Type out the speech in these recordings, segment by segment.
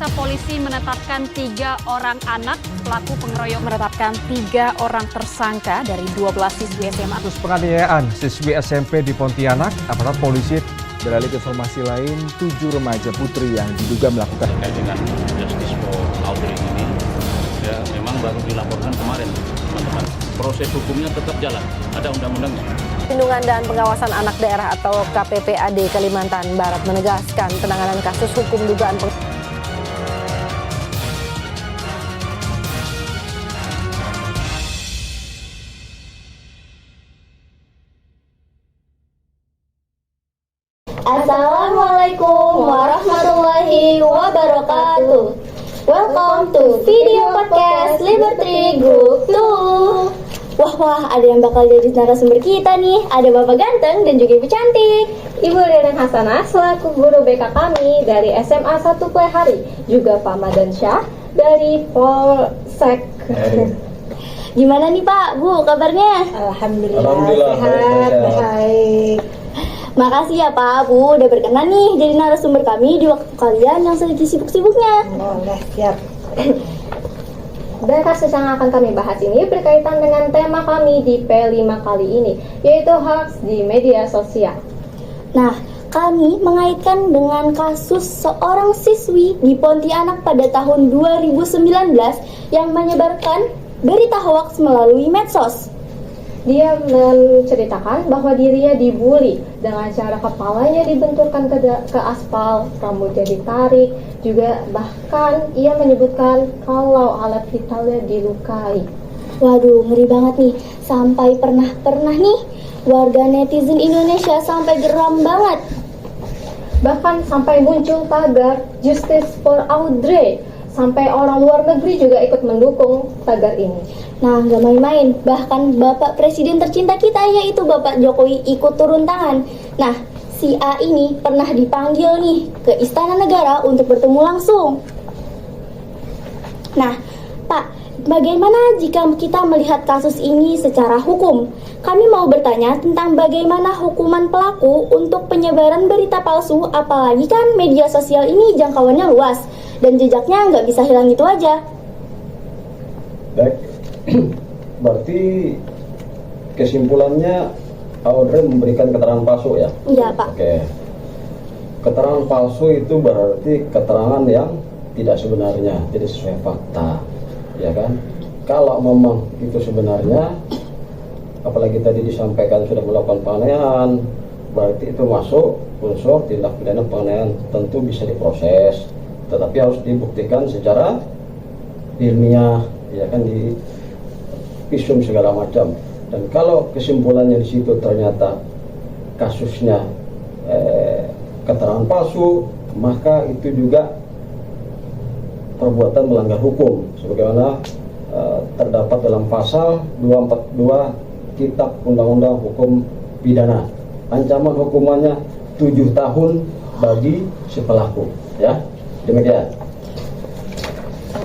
Pemirsa, polisi menetapkan 3 orang anak pelaku pengeroyokan, menetapkan 3 orang tersangka dari 12 siswi SMA. Kasus penganiayaan siswi SMP di Pontianak, aparat polisi beralih ke informasi lain, 7 remaja putri yang diduga melakukan terkait dengan Justice for Audrey ini, ya memang baru dilaporkan kemarin, teman-teman. Proses hukumnya tetap jalan, ada undang-undangnya. Perlindungan dan Pengawasan Anak Daerah atau KPPAD Kalimantan Barat menegaskan penanganan kasus hukum dugaan Assalamualaikum warahmatullahi wabarakatuh. Welcome to video podcast Liberty Group 2. Wah, ada yang bakal jadi narasumber kita nih. Ada Bapak Ganteng dan juga Ibu Cantik. Ibu Reren Hasanah selaku guru BK kami dari SMA 1 Plehari, juga Pak Madan Syah dari Polsek. Gimana nih Pak, Bu, kabarnya? Alhamdulillah sehat, baik. Makasih ya Pak, Bu, udah berkenan nih jadi narasumber kami di waktu kalian yang sedang sibuk-sibuknya. Boleh, siap. Dan kasus yang akan kami bahas ini berkaitan dengan tema kami di P5 kali ini, yaitu hoax di media sosial. Nah, kami mengaitkan dengan kasus seorang siswi di Pontianak pada tahun 2019 yang menyebarkan berita hoax melalui medsos. Dia menceritakan bahwa dirinya dibully dengan cara kepalanya dibenturkan ke aspal, rambutnya ditarik, juga bahkan ia menyebutkan kalau alat vitalnya dilukai. Waduh, ngeri banget nih. Sampai pernah nih warga netizen Indonesia sampai geram banget. Bahkan sampai muncul tagar Justice for Audrey. Sampai orang luar negeri juga ikut mendukung tagar ini. Nah, nggak main-main. Bahkan Bapak Presiden tercinta kita, yaitu Bapak Jokowi, ikut turun tangan. Nah, si A ini pernah dipanggil nih ke Istana Negara untuk bertemu langsung. Nah, Pak, bagaimana jika kita melihat kasus ini secara hukum? Kami mau bertanya tentang bagaimana hukuman pelaku untuk penyebaran berita palsu, apalagi kan media sosial ini jangkauannya luas dan jejaknya nggak bisa hilang gitu aja. Baik, berarti kesimpulannya Audrey memberikan keterangan palsu ya? Iya Pak. Oke. Keterangan palsu itu berarti keterangan yang tidak sebenarnya, tidak sesuai fakta, ya kan? Kalau memang itu sebenarnya, apalagi tadi disampaikan sudah melakukan penganiayaan, berarti itu masuk unsur tindak pidana penganiayaan, tentu bisa diproses, tetapi harus dibuktikan secara ilmiah, ya kan, di visum segala macam. Dan kalau kesimpulannya di situ ternyata kasusnya keterangan palsu, maka itu juga perbuatan melanggar hukum sebagaimana terdapat dalam pasal 242 Kitab Undang-Undang Hukum Pidana. Ancaman hukumannya 7 tahun bagi si pelaku, ya. Demikian.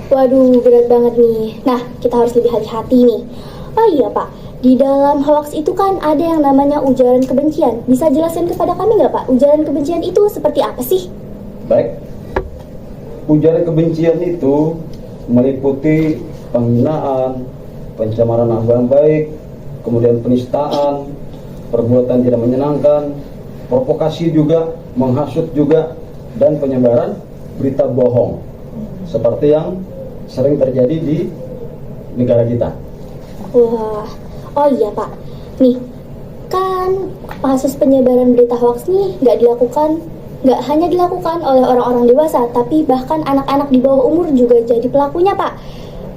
Waduh, berat banget nih. Nah, kita harus lebih hati-hati nih. Oh iya Pak, di dalam hoax itu kan ada yang namanya ujaran kebencian. Bisa jelasin kepada kami nggak Pak, ujaran kebencian itu seperti apa sih? Baik, ujaran kebencian itu meliputi penghinaan, pencemaran nama baik, kemudian penistaan, perbuatan tidak menyenangkan, provokasi juga, menghasut juga, dan penyebaran berita bohong seperti yang sering terjadi di negara kita. Wah, oh iya Pak, nih kan kasus penyebaran berita hoax nih nggak hanya dilakukan oleh orang-orang dewasa, tapi bahkan anak-anak di bawah umur juga jadi pelakunya Pak.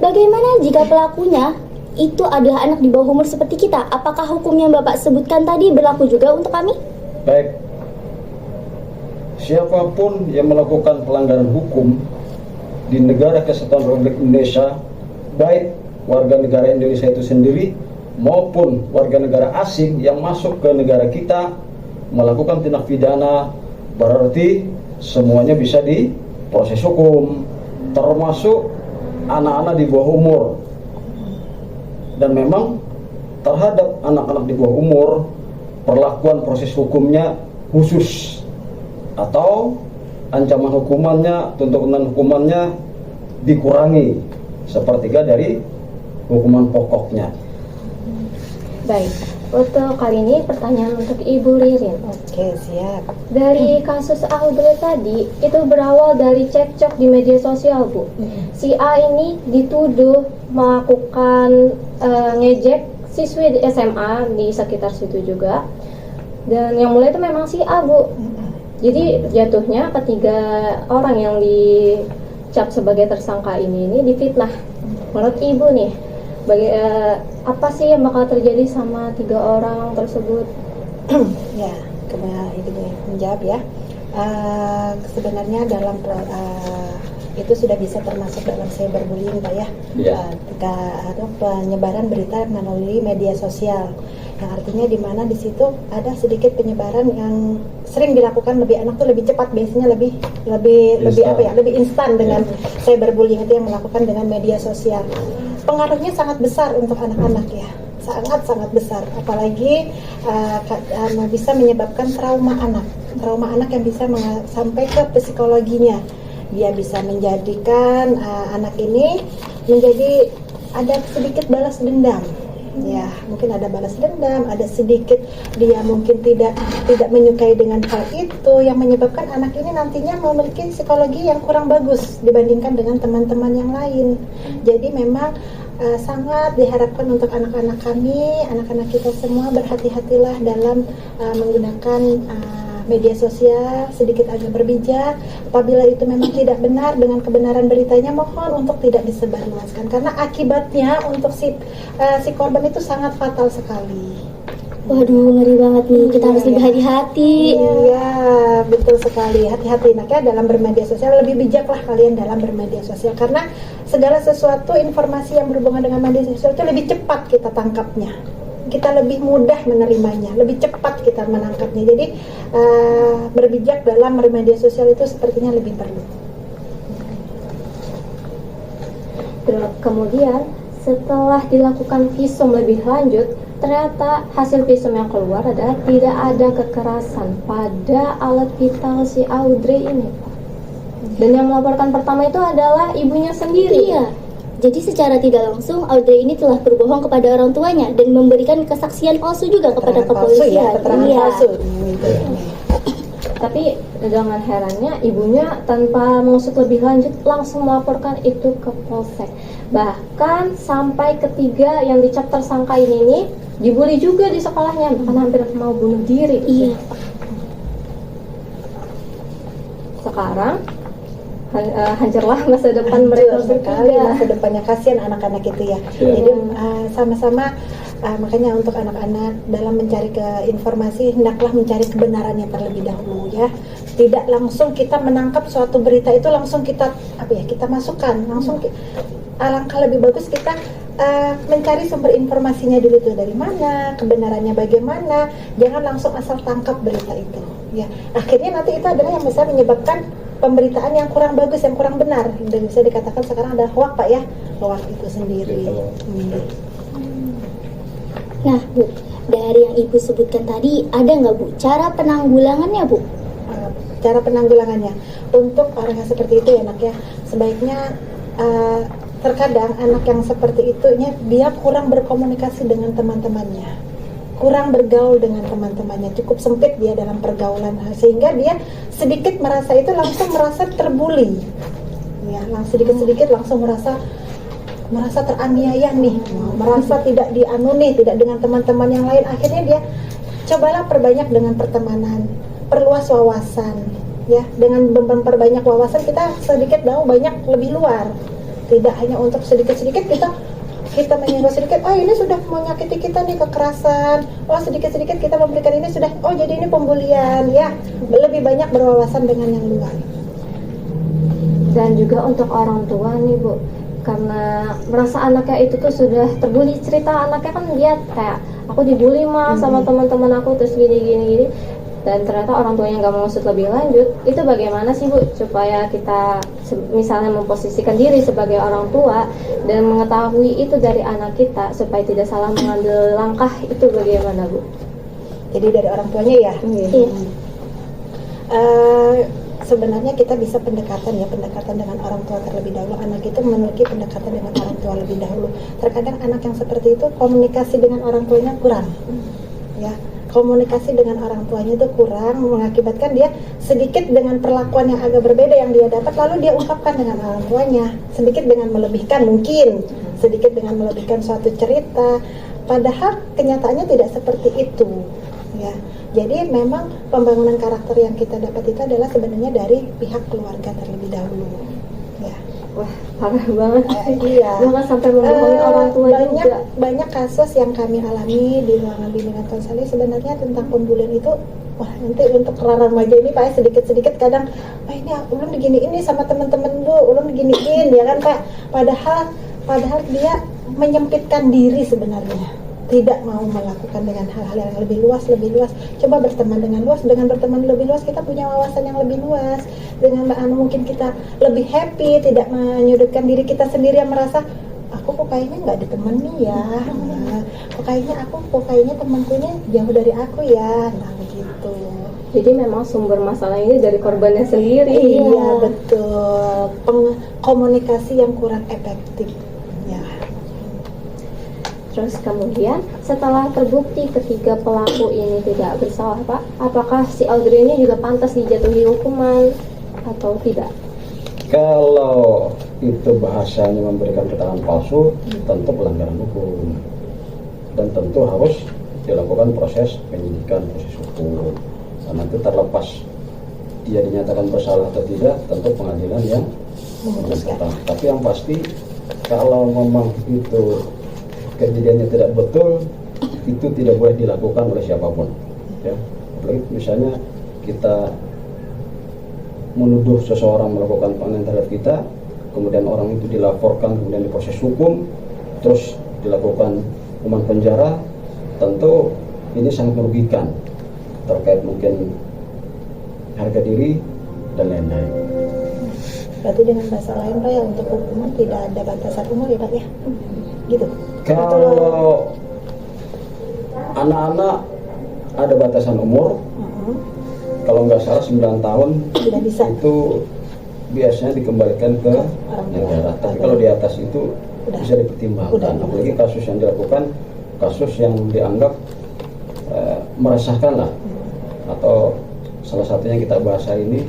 Bagaimana jika pelakunya itu adalah anak di bawah umur seperti kita? Apakah hukum yang Bapak sebutkan tadi berlaku juga untuk kami? Baik, siapapun yang melakukan pelanggaran hukum di negara kesatuan Republik Indonesia, baik warga negara Indonesia itu sendiri maupun warga negara asing yang masuk ke negara kita melakukan tindak pidana, berarti semuanya bisa diproses hukum, termasuk anak-anak di bawah umur. Dan memang terhadap anak-anak di bawah umur perlakuan proses hukumnya khusus atau ancaman hukumannya, tuntutan hukumannya dikurangi sepertiga dari hukuman pokoknya. Baik, untuk kali ini pertanyaan untuk Ibu Ririn. Oke, siap. Dari kasus Audrey tadi, itu berawal dari cekcok di media sosial, Bu. Si A ini dituduh melakukan ngejek siswi di SMA di sekitar situ juga. Dan yang mulai itu memang si A, Bu. Jadi jatuhnya ketiga orang yang dicap sebagai tersangka ini difitnah. Menurut Ibu nih, apa sih yang bakal terjadi sama 3 orang tersebut? Ya, Ibu menjawab ya. Sebenarnya dalam itu sudah bisa termasuk dalam cyberbullying, Pak ya. Penyebaran berita melalui media sosial. Yang artinya di mana di situ ada sedikit penyebaran yang sering dilakukan anak tuh lebih cepat, biasanya lebih instan dengan cyberbullying itu yang melakukan dengan media sosial. Pengaruhnya sangat besar untuk anak-anak ya, sangat besar, apalagi bisa menyebabkan trauma anak yang bisa sampai ke psikologinya. Dia bisa menjadikan anak ini menjadi ada sedikit balas dendam. Ya, mungkin ada balas dendam, ada sedikit dia mungkin tidak menyukai dengan hal itu yang menyebabkan anak ini nantinya memiliki psikologi yang kurang bagus dibandingkan dengan teman-teman yang lain. Jadi memang sangat diharapkan untuk anak-anak kami, anak-anak kita semua berhati-hatilah dalam menggunakan media sosial, sedikit agak berbijak. Apabila itu memang tidak benar dengan kebenaran beritanya, mohon untuk tidak disebarluaskan karena akibatnya untuk si korban itu sangat fatal sekali. Waduh, ngeri banget nih. Kita harus lebih hati-hati. Iya, betul sekali. Hati-hati naknya dalam bermedia sosial. Lebih bijaklah kalian dalam bermedia sosial karena segala sesuatu informasi yang berhubungan dengan media sosial itu lebih cepat kita tangkapnya. Kita lebih mudah menerimanya, lebih cepat kita menangkapnya. Jadi berbijak dalam bermedia sosial itu sepertinya lebih perlu. Kemudian setelah dilakukan visum lebih lanjut, ternyata hasil visum yang keluar adalah tidak ada kekerasan pada alat vital si Audrey ini, Pak. Dan yang melaporkan pertama itu adalah ibunya sendiri. Iya. Jadi secara tidak langsung Audrey ini telah berbohong kepada orang tuanya dan memberikan kesaksian palsu juga kepada kepolisian. Keterangan palsu. Tapi dengan herannya ibunya tanpa mengusut lebih lanjut langsung melaporkan itu ke polsek. Bahkan sampai ketiga yang dicap tersangka ini dibully juga di sekolahnya, bahkan hampir mau bunuh diri. Iya. Sekarang hancurlah masa depan mereka sekali, bertiga. masa depannya, kasihan anak-anak itu ya. Jadi sama-sama makanya untuk anak-anak dalam mencari informasi hendaklah mencari kebenarannya terlebih dahulu ya. Tidak langsung kita menangkap suatu berita itu langsung kita kita masukkan langsung. Alangkah lebih bagus kita mencari sumber informasinya dulu tuh dari mana, kebenarannya bagaimana. Jangan langsung asal tangkap berita itu ya. Akhirnya nanti itu adalah yang bisa menyebabkan pemberitaan yang kurang bagus, yang kurang benar. Dan bisa dikatakan sekarang ada hoax, Pak ya. Hoax itu sendiri. Nah, Bu, dari yang Ibu sebutkan tadi, ada nggak, Bu, cara penanggulangannya, Bu? Cara penanggulangannya untuk orang yang seperti itu ya, Nak ya. Sebaiknya terkadang anak yang seperti itu dia kurang berkomunikasi dengan teman-temannya. Kurang bergaul dengan teman-temannya, cukup sempit dia dalam pergaulan, sehingga dia sedikit merasa terbuli, ya, sedikit langsung merasa teraniaya nih, merasa tidak tidak dengan teman-teman yang lain. Akhirnya dia cobalah perbanyak dengan pertemanan, perluas wawasan, ya, dengan memperbanyak wawasan kita sedikit tahu banyak lebih luar, tidak hanya untuk sedikit-sedikit kita menyinggung sedikit, ini sudah menyakiti kita nih, kekerasan, sedikit-sedikit kita memberikan ini sudah, jadi ini pembulian, ya, lebih banyak berwawasan dengan yang luar. Dan juga untuk orang tua nih, Bu, karena merasa anaknya itu tuh sudah terbuli, cerita anaknya kan dia kayak, aku dibully sama teman-teman aku, terus gini, dan ternyata orang tuanya nggak mengusut lebih lanjut. Itu bagaimana sih, Bu, supaya kita misalnya memposisikan diri sebagai orang tua dan mengetahui itu dari anak kita supaya tidak salah mengambil langkah, itu bagaimana, Bu? Jadi dari orang tuanya ya. sebenarnya kita bisa pendekatan dengan orang tua terlebih dahulu. Anak itu memiliki pendekatan dengan orang tua lebih dahulu. Terkadang anak yang seperti itu komunikasi dengan orang tuanya kurang, ya. Komunikasi dengan orang tuanya itu kurang, mengakibatkan dia sedikit dengan perlakuan yang agak berbeda yang dia dapat, lalu dia ungkapkan dengan orang tuanya, sedikit dengan melebihkan mungkin, sedikit dengan melebihkan suatu cerita, padahal kenyataannya tidak seperti itu, ya. Jadi memang pembangunan karakter yang kita dapat itu adalah sebenarnya dari pihak keluarga terlebih dahulu, ya. Wah, parah banget. Iya. Jangan sampai membohongi orang tua juga. Banyak kasus yang kami alami di ruangan bimbingan konseling sebenarnya tentang pembulian itu. Wah, nanti untuk remaja ini Pak sedikit-sedikit kadang, Pak ini ulun diginiin nih sama teman-teman Bu, ulun diginiin ya kan Pak. Padahal dia menyempitkan diri sebenarnya. Tidak mau melakukan dengan hal-hal yang lebih luas. Coba berteman dengan luas. Dengan berteman lebih luas kita punya wawasan yang lebih luas. Dengan mungkin kita lebih happy, tidak menyudutkan diri kita sendiri yang merasa aku kok kayaknya nggak ditemani ya. Nah, kok kayaknya temanku ini jauh dari aku ya. Nah begitu. Jadi memang sumber masalah ini dari korbannya sendiri. Iya betul. Komunikasi yang kurang efektif. Ya. Terus kemudian setelah terbukti ketiga pelaku ini tidak bersalah Pak, apakah si Audrey ini juga pantas dijatuhi hukuman atau tidak? Kalau itu bahasanya memberikan keterangan palsu, tentu pelanggaran hukum dan tentu harus dilakukan proses penyidikan, proses hukum. Dan nanti terlepas dia dinyatakan bersalah atau tidak, tentu pengadilan yang memutuskan. Tapi yang pasti kalau memang itu kejadiannya tidak betul, itu tidak boleh dilakukan oleh siapapun, ya. Apalagi misalnya kita menuduh seseorang melakukan penganiayaan terhadap kita, kemudian orang itu dilaporkan, kemudian diproses hukum, terus dilakukan hukuman penjara, tentu ini sangat merugikan terkait mungkin harga diri dan lain-lain. Berarti dengan bahasa lain Pak ya, untuk hukuman tidak ada batasan umur ya Pak ya, gitu. Kalau anak-anak ada batasan umur, kalau nggak salah 9 tahun tidak bisa. Itu biasanya dikembalikan ke negara. Tapi kalau di atas itu bisa dipertimbangkan. Apalagi kasus yang dilakukan, kasus yang dianggap meresahkan lah, atau salah satunya kita bahas hari ini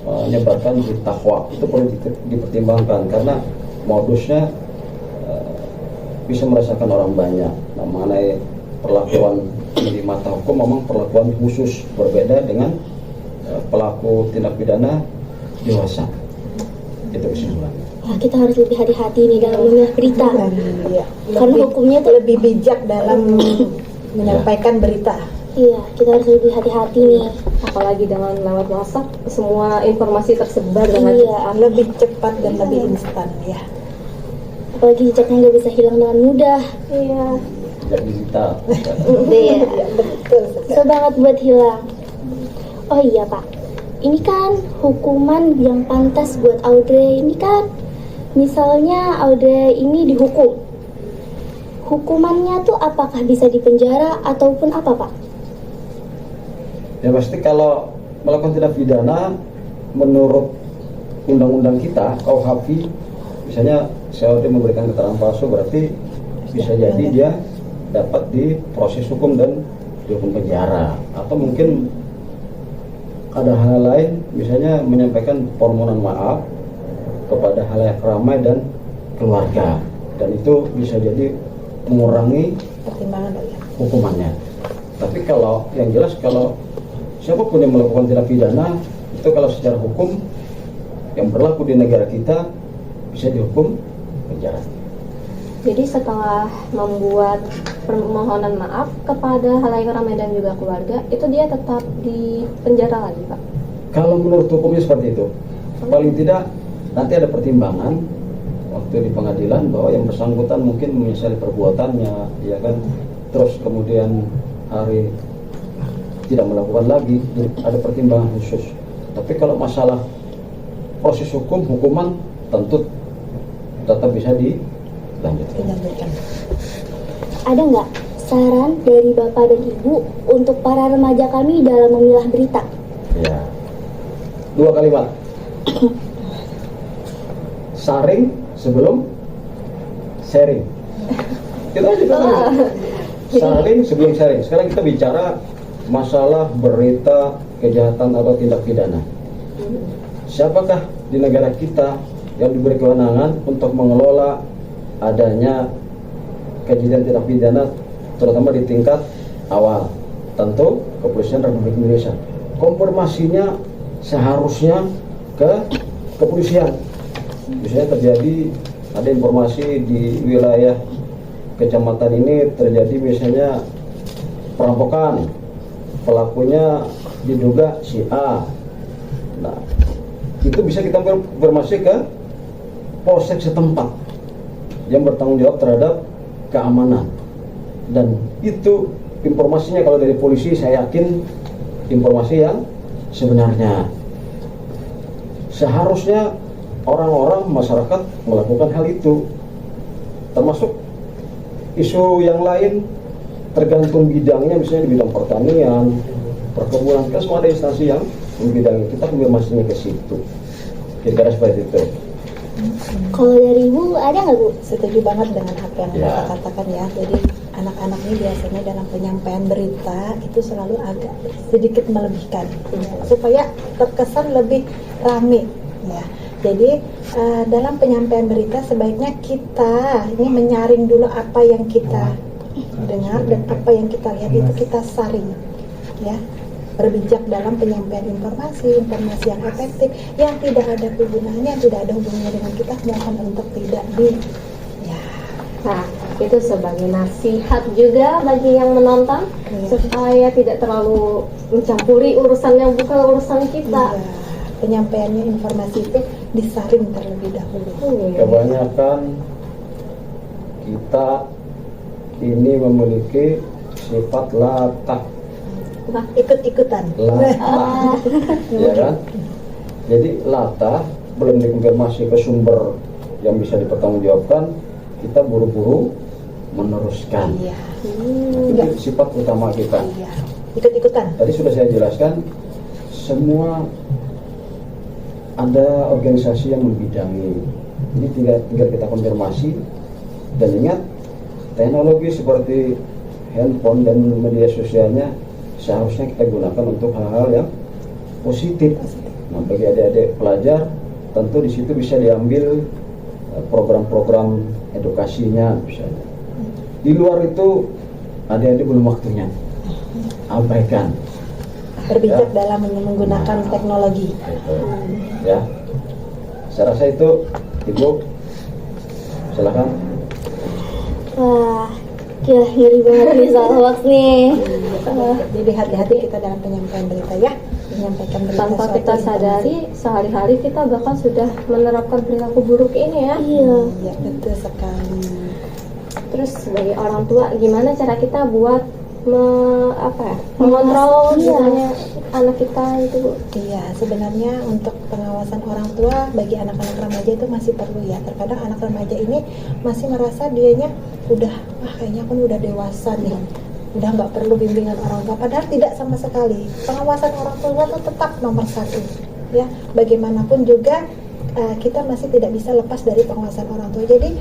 menyebarkan berita hoax, itu perlu dipertimbangkan karena modusnya bisa merasakan orang banyak. Nah, mengenai perlakuan di mata hukum memang perlakuan khusus berbeda dengan pelaku tindak pidana dewasa. Itu kesimpulannya. Ya, kita harus lebih hati-hati nih dalam memilah berita. Iya. Karena hukumnya tuh lebih bijak dalam menyampaikan berita. Iya, kita harus lebih hati-hati nih. Apalagi dengan lewat WhatsApp, semua informasi tersebar dengan lebih cepat dan lebih instan ya. Apalagi jejaknya nggak bisa hilang dengan mudah. Iya. Tidak digital. Iya, betul. susah banget buat hilang. Oh iya Pak, ini kan hukuman yang pantas buat Audrey ini kan, misalnya Audrey ini dihukum, hukumannya tuh apakah bisa dipenjara ataupun apa Pak? Ya pasti kalau melakukan tindak pidana menurut undang-undang kita, KUHP, misalnya seorang memberikan keterangan palsu, berarti bisa jadi dia dapat diproses hukum dan dihukum penjara, atau mungkin ada hal lain, misalnya menyampaikan permohonan maaf kepada halayak ramai dan keluarga, dan itu bisa jadi mengurangi pertimbangan hukumannya. Tapi kalau yang jelas, kalau siapapun yang melakukan tindak pidana itu kalau secara hukum yang berlaku di negara kita bisa dihukum penjara. Jadi setelah membuat permohonan maaf kepada halayak ramai dan juga keluarga, itu dia tetap di penjara lagi Pak? Kalau menurut hukumnya seperti itu, paling tidak nanti ada pertimbangan waktu di pengadilan bahwa yang bersangkutan mungkin menyesali perbuatannya, ya kan, terus kemudian hari tidak melakukan lagi, ada pertimbangan khusus. Tapi kalau masalah proses hukuman tentu tetap bisa dilanjutkan. Ada nggak saran dari Bapak dan Ibu untuk para remaja kami dalam memilah berita? Ya, 2 kalimat. Saring sebelum sharing. Kita aja saring sebelum sharing. Sekarang kita bicara masalah berita kejahatan atau tindak pidana. Siapakah di negara kita yang diberi kewenangan untuk mengelola adanya kejadian tindak pidana, terutama di tingkat awal? Tentu Kepolisian Republik Indonesia. Konfirmasinya seharusnya ke kepolisian. Misalnya terjadi ada informasi di wilayah kecamatan ini terjadi misalnya perampokan, pelakunya diduga si A. Nah, itu bisa kita konfirmasi ke polsek setempat yang bertanggung jawab terhadap keamanan. Dan itu informasinya kalau dari polisi saya yakin informasi yang sebenarnya. Seharusnya orang-orang masyarakat melakukan hal itu. Termasuk isu yang lain tergantung bidangnya, misalnya di bidang pertanian, perkebunan, kan semua ada instansi yang membidangi, kita konfirmasinya ke situ. Kira-kira seperti itu. Kalau dari Ibu ada nggak Bu? Setuju banget dengan apa yang Bapak katakan ya. Jadi anak-anak ini biasanya dalam penyampaian berita itu selalu agak sedikit melebihkan supaya terkesan lebih rame ya. Jadi dalam penyampaian berita sebaiknya kita ini menyaring dulu apa yang kita dengar dan apa yang kita lihat itu kita saring ya. Berbijak dalam penyampaian informasi yang efektif, yang tidak ada hubungannya, tidak ada hubungannya dengan kita, mohon untuk tidak Nah, itu sebagai nasihat juga bagi yang menonton supaya tidak terlalu mencampuri urusan yang bukan urusan kita. Penyampaiannya informasi itu disaring terlebih dahulu. Kebanyakan kita ini memiliki sifat latah, ikut-ikutan. Ya kan? Jadi latah belum dikonfirmasi ke sumber yang bisa dipertanggungjawabkan, kita buru-buru meneruskan. Itu sifat utama kita. Ikut-ikutan. Tadi sudah saya jelaskan, semua ada organisasi yang membidangi. Ini tinggal kita konfirmasi. Dan ingat, teknologi seperti handphone dan media sosialnya seharusnya kita gunakan untuk hal-hal yang positif. Nah, bagi adik-adik pelajar, tentu di situ bisa diambil program-program edukasinya misalnya. Di luar itu adik-adik belum waktunya, abaikan. Berbijak dalam menggunakan teknologi. Ya, saya rasa itu. Ibu, silakan. Wah, gila ngeri banget nih soal hoax nih. Jadi hati-hati kita dalam penyampaian berita ya. Menyampaikan berita Tanpa kita sadari, sehari-hari kita bahkan sudah menerapkan perilaku buruk ini ya. Iya, betul sekali. Terus sebagai orang tua, gimana cara kita buat mengontrol misalnya anak kita itu, Bu? Iya, sebenarnya untuk pengawasan orang tua bagi anak-anak remaja itu masih perlu ya. Terkadang anak remaja ini masih merasa dianya udah, kayaknya aku udah dewasa nih, udah nggak perlu bimbingan orang tua. Padahal tidak sama sekali. Pengawasan orang tua itu tetap nomor 1 ya. Bagaimanapun juga kita masih tidak bisa lepas dari pengawasan orang tua. Jadi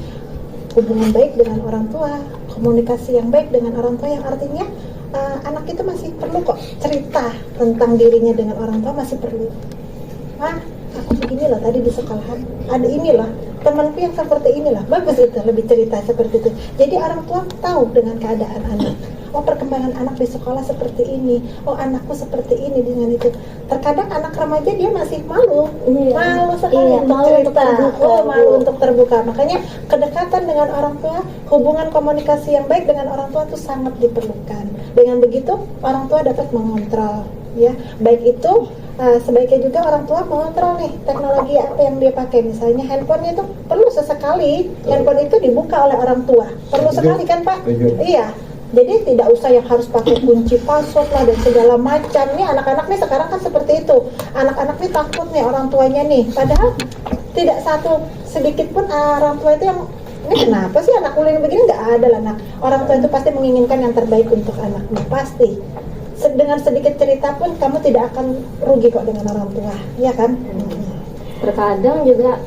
hubungan baik dengan orang tua, komunikasi yang baik dengan orang tua, yang artinya anak itu masih perlu kok cerita tentang dirinya dengan orang tua, masih perlu. Aku begini loh tadi di sekolahan, ada ini loh temanku yang seperti ini loh, bagus itu lebih cerita seperti itu. Jadi orang tua tahu dengan keadaan anak. Oh, perkembangan anak di sekolah seperti ini. Oh, anakku seperti ini dengan itu. Terkadang anak remaja dia masih malu sekali untuk cerita. Malu untuk terbuka. Makanya kedekatan dengan orang tua, hubungan komunikasi yang baik dengan orang tua itu sangat diperlukan. Dengan begitu orang tua dapat mengontrol, ya. Baik itu sebaiknya juga orang tua mengontrol nih teknologi apa yang dia pakai. Misalnya handphonenya itu perlu sesekali handphone itu dibuka oleh orang tua. Perlu sekali kan, Pak? Iya. Jadi tidak usah yang harus pakai kunci password lah dan segala macam. Nih anak-anak nih sekarang kan seperti itu. Anak-anak nih takut nih orang tuanya nih. Padahal tidak satu sedikit pun orang tua itu yang ini kenapa sih anakku ini begini, nggak ada lah. Nah, orang tua itu pasti menginginkan yang terbaik untuk anaknya, pasti. dengan sedikit cerita pun kamu tidak akan rugi kok dengan orang tua, ya kan? Terkadang juga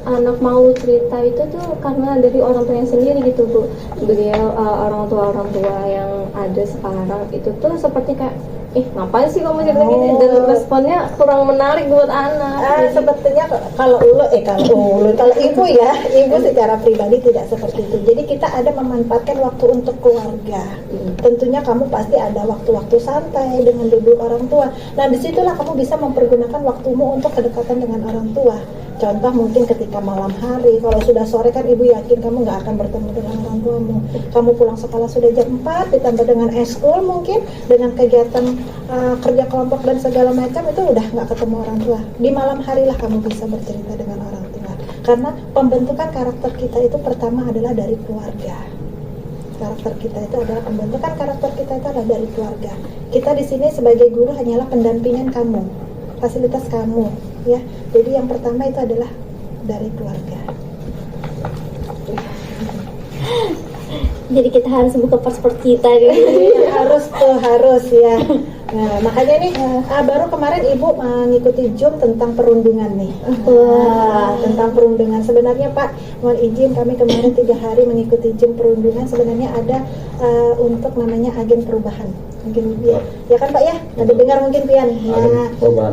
anak malu cerita itu tuh karena dari orang tuanya sendiri gitu Bu. Beliau orang tua yang ada sekarang itu tuh seperti kayak ngapain sih kamu cerita gini, dan responnya kurang menarik buat anak. Sepertinya kalau ibu ya, ibu secara pribadi tidak seperti itu. Jadi kita ada memanfaatkan waktu untuk keluarga. Tentunya kamu pasti ada waktu-waktu santai dengan duduk orang tua. Nah disitulah kamu bisa mempergunakan waktumu untuk kedekatan dengan orang tua. Contoh mungkin ketika malam hari, kalau sudah sore kan ibu yakin kamu nggak akan bertemu dengan orang tuamu. Kamu pulang sekolah sudah jam 4, ditambah dengan eskul mungkin, dengan kegiatan kerja kelompok dan segala macam, itu udah nggak ketemu orang tua. Di malam harilah kamu bisa bercerita dengan orang tua. Karena pembentukan karakter kita itu pertama adalah dari keluarga. Pembentukan karakter kita itu adalah dari keluarga. Kita di sini sebagai guru hanyalah pendampingan kamu, fasilitas kamu, ya. Jadi yang pertama itu adalah dari keluarga. Jadi kita harus buka paspor kita gitu. harus ya. Nah, makanya nih baru kemarin ibu mengikuti Zoom tentang perundungan nih. Tentang perundungan. Sebenarnya Pak, mohon izin kami kemarin 3 hari mengikuti Zoom perundungan. Sebenarnya ada untuk namanya agen perubahan. Mungkin ya kan Pak ya? Ada dengar mungkin Pian.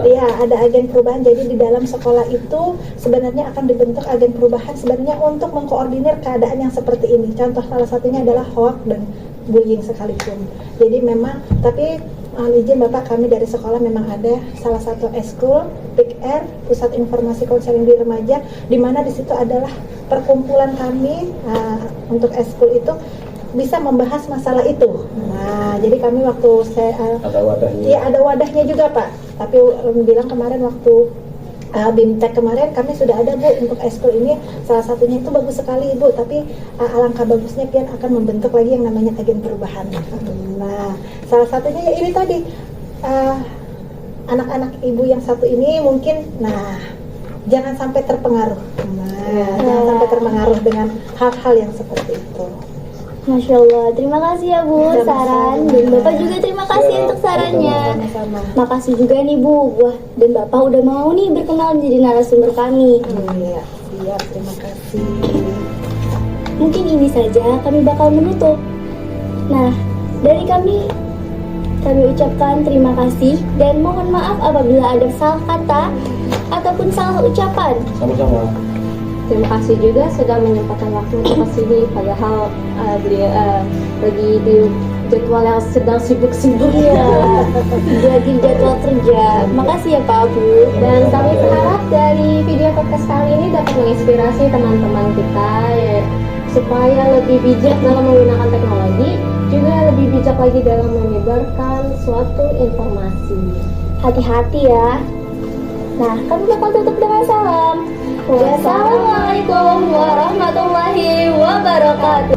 Iya, ada agen perubahan. Jadi di dalam sekolah itu sebenarnya akan dibentuk agen perubahan sebenarnya untuk mengkoordinir keadaan yang seperti ini. Contoh salah satunya adalah hoax dan bullying sekalipun. Jadi memang izin Bapak, kami dari sekolah memang ada salah satu eskul PIKR, Pusat Informasi Konseling di Remaja, di mana di situ adalah perkumpulan kami untuk eskul itu bisa membahas masalah itu. Nah, jadi kami waktu ada wadahnya. Iya, ada wadahnya juga Pak. Tapi bilang kemarin waktu BIMTEK kemarin kami sudah ada Bu untuk eskul ini, salah satunya itu bagus sekali Ibu, tapi alangkah bagusnya Pian akan membentuk lagi yang namanya agen perubahan. Nah, salah satunya ya ini tadi anak-anak ibu yang satu ini mungkin, jangan sampai terpengaruh. Jangan sampai terpengaruh dengan hal-hal yang seperti itu. Masya Allah, terima kasih ya Bu saran, dan Bapak juga terima kasih untuk sarannya. Sama-sama. Makasih juga nih Bu, dan Bapak udah mau nih berkenan menjadi narasumber kami. Iya, siap, terima kasih. Mungkin ini saja kami bakal menutup. Nah, dari kami ucapkan terima kasih dan mohon maaf apabila ada salah kata ataupun salah ucapan. Sama-sama. Terima kasih juga sudah menyempatkan waktu untuk kesini, padahal beliau lagi di jadwal yang sedang sibuk-sibuk. Iya, jadi jadwal kerja. Makasih ya Pak Bu. Dan kami berharap dari video podcast kali ini dapat menginspirasi teman-teman kita ya, supaya lebih bijak dalam menggunakan teknologi, juga lebih bijak lagi dalam menyebarkan suatu informasi. Hati-hati ya. Nah, kami bakal tutup dengan salam. Wassalamualaikum warahmatullahi wabarakatuh.